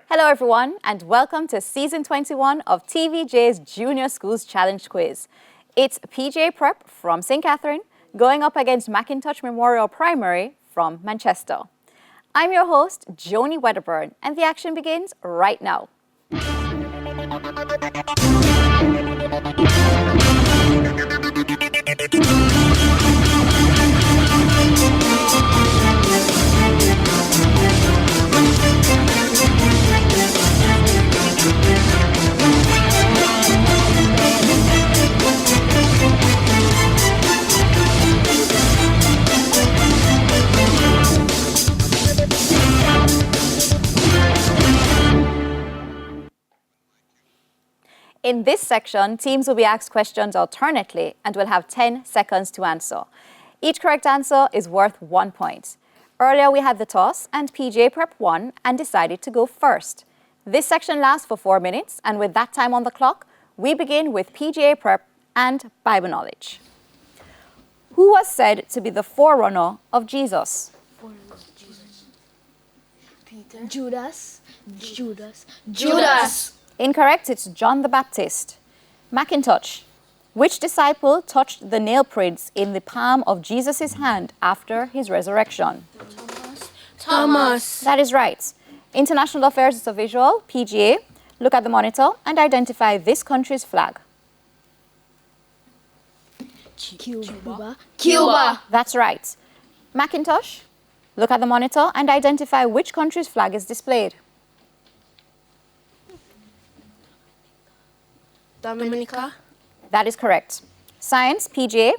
Hello everyone and welcome to Season 21 of TVJ's Junior Schools Challenge Quiz. It's PGA Prep from St. Catherine going up against McIntosh Memorial Primary from Manchester. I'm your host, Joni Wedderburn, and the action begins right now. In this section, teams will be asked questions alternately and will have 10 seconds to answer. Each correct answer is worth 1 point. Earlier we had the toss and PGA Prep won and decided to go first. This section lasts for 4 minutes, and with that time on the clock, we begin with PGA Prep and Bible knowledge. Who was said to be the forerunner of Jesus? Peter. Judas. Incorrect, it's John the Baptist. McIntosh. Which disciple touched the nail prints in the palm of Jesus' hand after his resurrection? Thomas. That is right. International Affairs is a visual. PGA. Look at the monitor and identify this country's flag. Cuba. That's right. McIntosh. Look at the monitor and identify which country's flag is displayed. Dominica. That is correct. Science, PGA.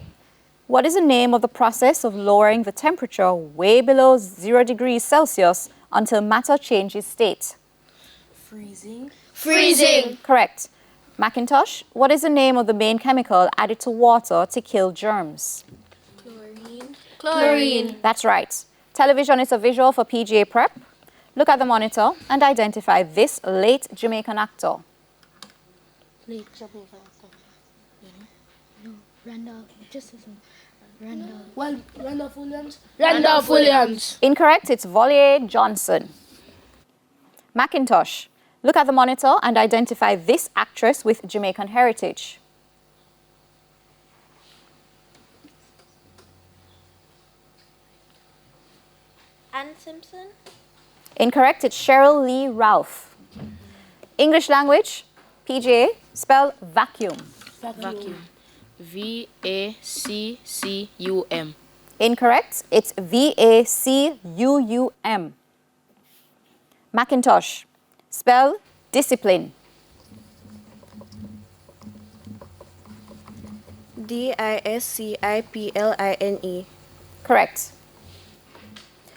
What is the name of the process of lowering the temperature way below 0 degrees Celsius until matter changes state? Freezing. Correct. McIntosh. What is the name of the main chemical added to water to kill germs? Chlorine. That's right. Television is a visual for PGA Prep. Look at the monitor and identify this late Jamaican actor. Randolph Williams. Incorrect, it's Volier Johnson. McIntosh. Look at the monitor and identify this actress with Jamaican heritage. Ann Simpson. Incorrect, it's Cheryl Lee Ralph. English language, PGA, spell vacuum. Vacuum. V-A-C-C-U-M. Incorrect, it's V-A-C-U-U-M. McIntosh, spell discipline. D-I-S-C-I-P-L-I-N-E. Correct.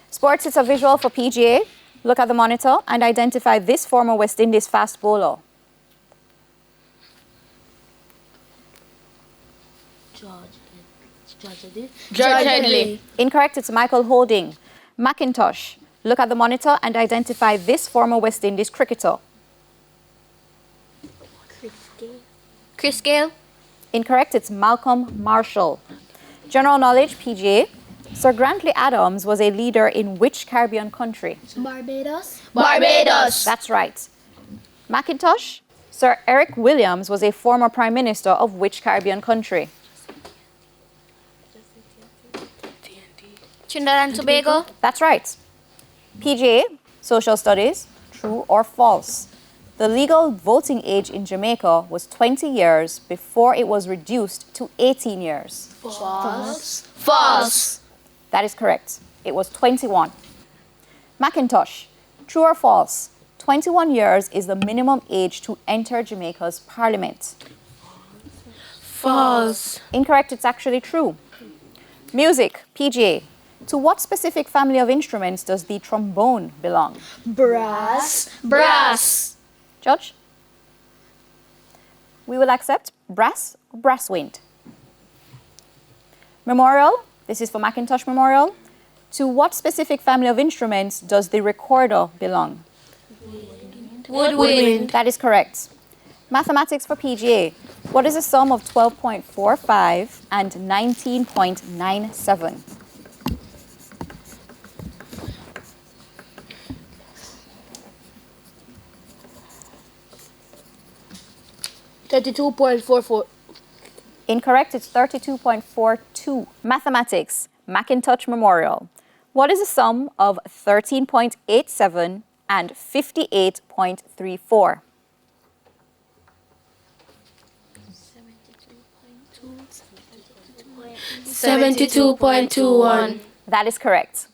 Sports, it's a visual for PGA. Look at the monitor and identify this former West Indies fast bowler. George Headley. Incorrect, it's Michael Holding. McIntosh, look at the monitor and identify this former West Indies cricketer. Chris Gale. Incorrect, it's Malcolm Marshall. General knowledge, PGA. Sir Grantley Adams was a leader in which Caribbean country? Barbados. That's right. McIntosh, Sir Eric Williams was a former Prime Minister of which Caribbean country? Trinidad and Tobago. That's right. PGA, social studies, true or false? The legal voting age in Jamaica was 20 years before it was reduced to 18 years. False. That is correct. It was 21. McIntosh, true or false? 21 years is the minimum age to enter Jamaica's parliament. False. Incorrect, it's actually true. Music, PGA. To what specific family of instruments does the trombone belong? Brass. Judge? We will accept brass or brass wind. Memorial, this is for McIntosh Memorial. To what specific family of instruments does the recorder belong? Woodwind. That is correct. Mathematics for PGA. What is the sum of 12.45 and 19.97? 32.44. Incorrect, it's 32.42. Mathematics, McIntosh Memorial. What is the sum of 13.87 and 58.34? 72.21. That is correct.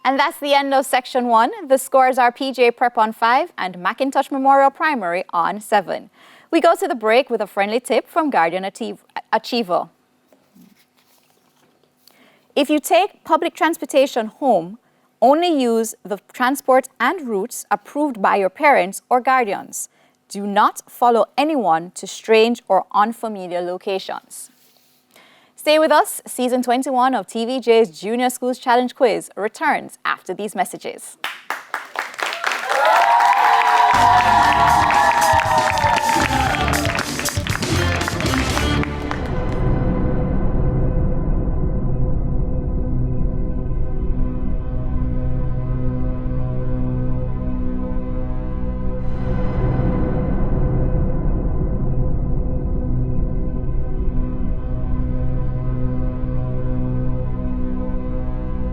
And that's the end of section 1. The scores are PGA Prep on 5 and McIntosh Memorial Primary on 7. We go to the break with a friendly tip from Guardian Achiever. If you take public transportation home, only use the transport and routes approved by your parents or guardians. Do not follow anyone to strange or unfamiliar locations. Stay with us. Season 21 of TVJ's Junior Schools Challenge Quiz returns after these messages.